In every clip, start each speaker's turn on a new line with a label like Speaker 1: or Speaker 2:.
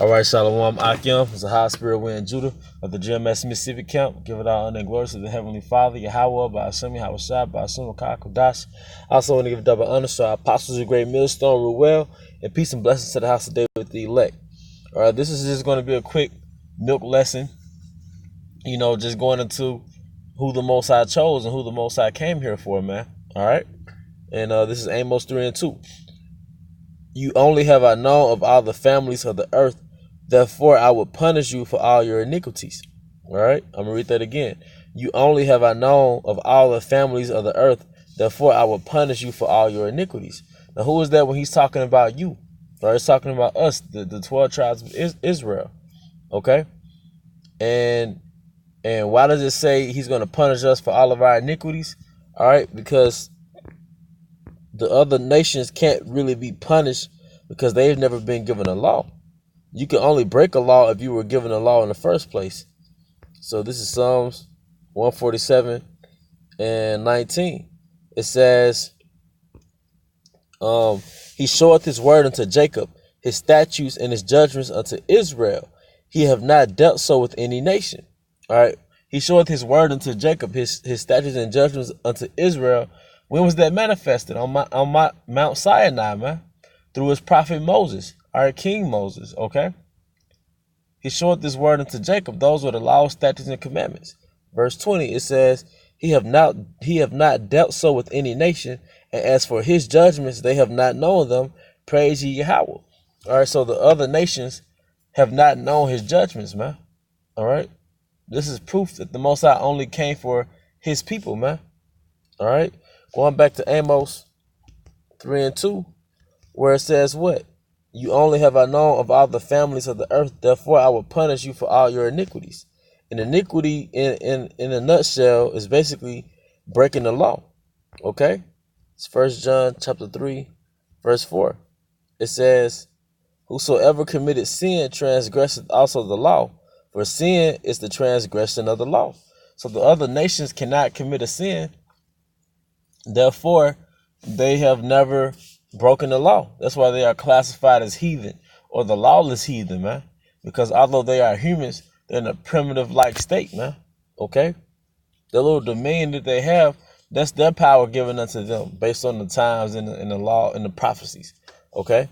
Speaker 1: All right, Shalom Akim, it's a high spirit wind Judah of the GMS Mississippi camp. Give it all honor and glory to the Heavenly Father, Yahweh, by Hashem, Yahushua, by Hashem, Kodash. I also want to give double honor to our apostles of Great Millstone, Ruel, and peace and blessings to the house of David with the elect. All right, this is just going to be a quick milk lesson, just going into who the Most High chose and who the Most High came here for, man. All right, and this is Amos 3:2. You only have I known of all the families of the earth. Therefore, I will punish you for all your iniquities. All right, I'm going to read that again. You only have I known of all the families of the earth. Therefore, I will punish you for all your iniquities. Now, who is that when he's talking about you? All right, he's talking about us, the 12 tribes of Israel. Okay, and why does it say he's going to punish us for all of our iniquities? All right, because the other nations can't really be punished because they've never been given a law. You can only break a law if you were given a law in the first place. So this is Psalms 147:19. It says, he showeth his word unto Jacob, his statutes and his judgments unto Israel. He have not dealt so with any nation. All right. He showeth his word unto Jacob, his statutes and judgments unto Israel. When was that manifested? On Mount Sinai, man. Through his prophet Moses, our King Moses, okay? He showed this word unto Jacob. Those were the laws, statutes, and commandments. Verse 20, it says, he have not dealt so with any nation, and as for his judgments, they have not known them. Praise ye Yahweh. All right, so the other nations have not known his judgments, man. All right? This is proof that the Most High only came for his people, man. All right? Going back to Amos 3:2, where it says what? You only have I known of all the families of the earth, therefore I will punish you for all your iniquities. And iniquity in a nutshell is basically breaking the law. Okay? It's 1 John chapter 3, verse 4. It says, whosoever committed sin transgresseth also the law, for sin is the transgression of the law. So the other nations cannot commit a sin, therefore they have never broken the law. That's why they are classified as heathen or the lawless heathen, man. Because although they are humans, they're in a primitive-like state, man. Okay? The little dominion that they have, that's their power given unto them based on the times and the law and the prophecies. Okay?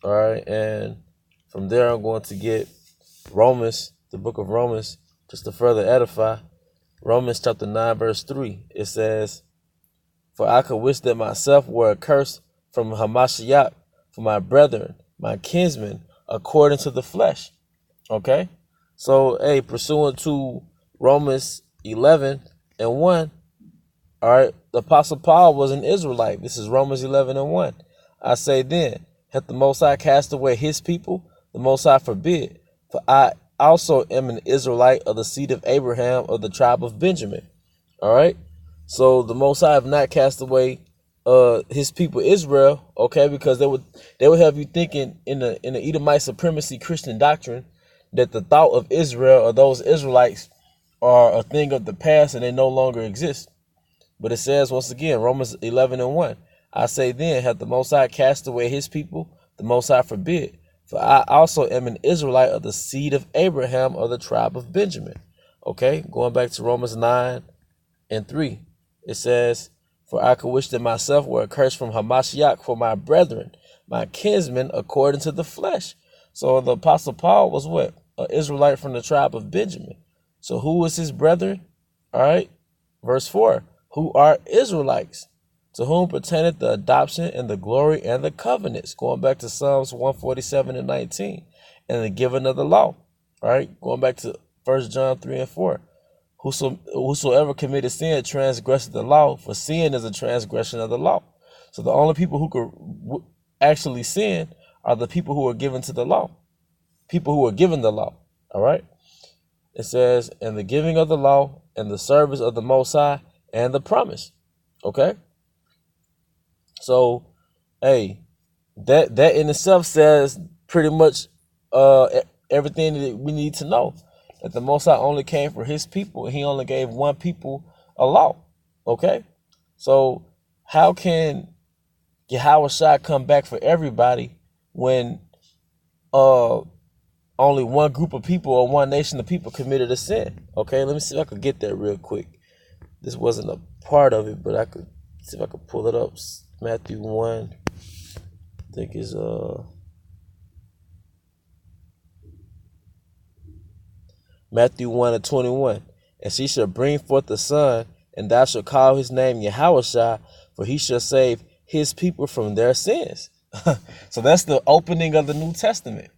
Speaker 1: All right, and from there I'm going to get Romans, the book of Romans, just to further edify. Romans chapter 9, verse 3. It says, for I could wish that myself were accursed from Hamashiach for my brethren, my kinsmen, according to the flesh. Okay? So, hey, pursuant to Romans 11:1, all right, the Apostle Paul was an Israelite. This is Romans 11:1. I say then, hath the Most High cast away his people? The Most High forbid. For I also am an Israelite of the seed of Abraham of the tribe of Benjamin. All right? So the Most High have not cast away his people Israel, okay, because they would have you thinking in the Edomite supremacy Christian doctrine that the thought of Israel or those Israelites are a thing of the past and they no longer exist. But it says once again, Romans 11:1, I say then, hath the Most High cast away his people? The Most High forbid. For I also am an Israelite of the seed of Abraham of the tribe of Benjamin. Okay, going back to Romans 9:3. It says, for I could wish that myself were accursed from Hamashiach for my brethren, my kinsmen, according to the flesh. So the Apostle Paul was what? An Israelite from the tribe of Benjamin. So who was his brethren? All right. Verse 4. Who are Israelites, to whom pertaineth the adoption and the glory and the covenants. Going back to Psalms 147:19. And the giving of the law. All right. Going back to 1 John 3:4. Whosoever committed sin transgressed the law, for sin is a transgression of the law. So the only people who could actually sin are the people who are given to the law. People who are given the law. All right. It says, and the giving of the law and the service of the Most High and the promise. Okay. So, hey, that in itself says pretty much everything that we need to know. That the Most High only came for his people, and he only gave one people a law. Okay? So how can Yahushua come back for everybody when uh only one group of people or one nation of people committed a sin. Okay, let me see if I could get that real quick. This wasn't a part of it, but I could see if I could pull it up. Matthew 1, I think is Matthew 1 and 21. And she shall bring forth a son, and thou shalt call his name Yahushua, for he shall save his people from their sins. So that's the opening of the New Testament.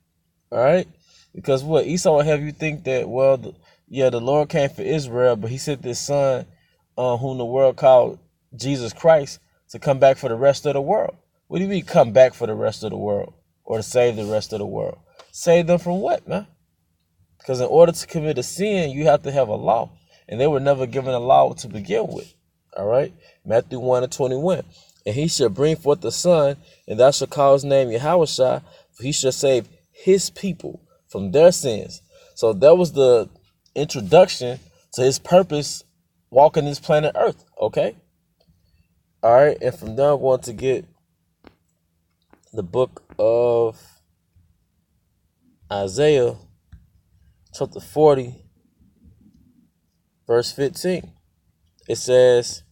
Speaker 1: All right? Because what? Esau will have you think that, well, the Lord came for Israel, but he sent this son, whom the world called Jesus Christ, to come back for the rest of the world. What do you mean come back for the rest of the world? Or to save the rest of the world? Save them from what, man? Because in order to commit a sin, you have to have a law. And they were never given a law to begin with. All right? Matthew 1 and 21. And he shall bring forth the son, and thou shalt call his name Yahushua, for he shall save his people from their sins. So that was the introduction to his purpose walking this planet Earth. Okay? All right? And from there, I'm going to get the book of Isaiah, chapter 40, verse 15. It says,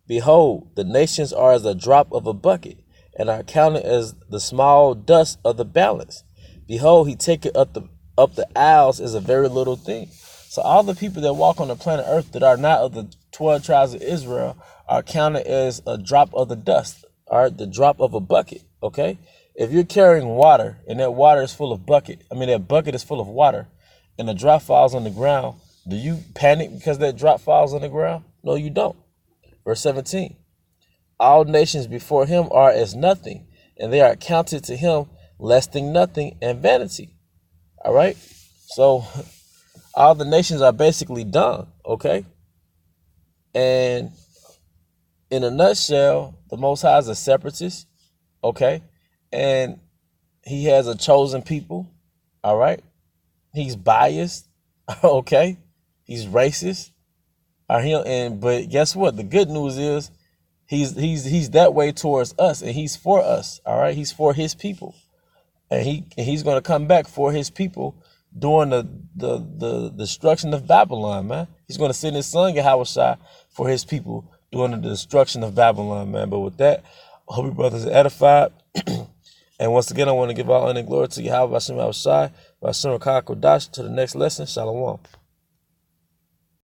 Speaker 1: behold, the nations are as a drop of a bucket, and are counted as the small dust of the balance. Behold, he taketh up the isles as a very little thing. So all the people that walk on the planet Earth that are not of the 12 tribes of Israel are counted as a drop of the dust, all right, the drop of a bucket, okay? If you're carrying water and that water is full of that bucket is full of water, and a drop falls on the ground, do you panic because that drop falls on the ground? No, you don't. Verse 17, all nations before him are as nothing, and they are accounted to him less than nothing and vanity. All right? So all the nations are basically done, okay? And in a nutshell, the Most High is a separatist, okay? And he has a chosen people, all right? He's biased, okay? He's racist. But guess what? The good news is he's that way towards us, and he's for us, all right? He's for his people. And he's going to come back for his people during the destruction of Babylon, man. He's going to send his son Yahushua for his people during the destruction of Babylon, man. But with that, I hope you brothers are edified. And once again, I want to give all honor and glory to Yahweh Hashem Yahushua, Hashem Rakah Kodash. To the next lesson, Shalom.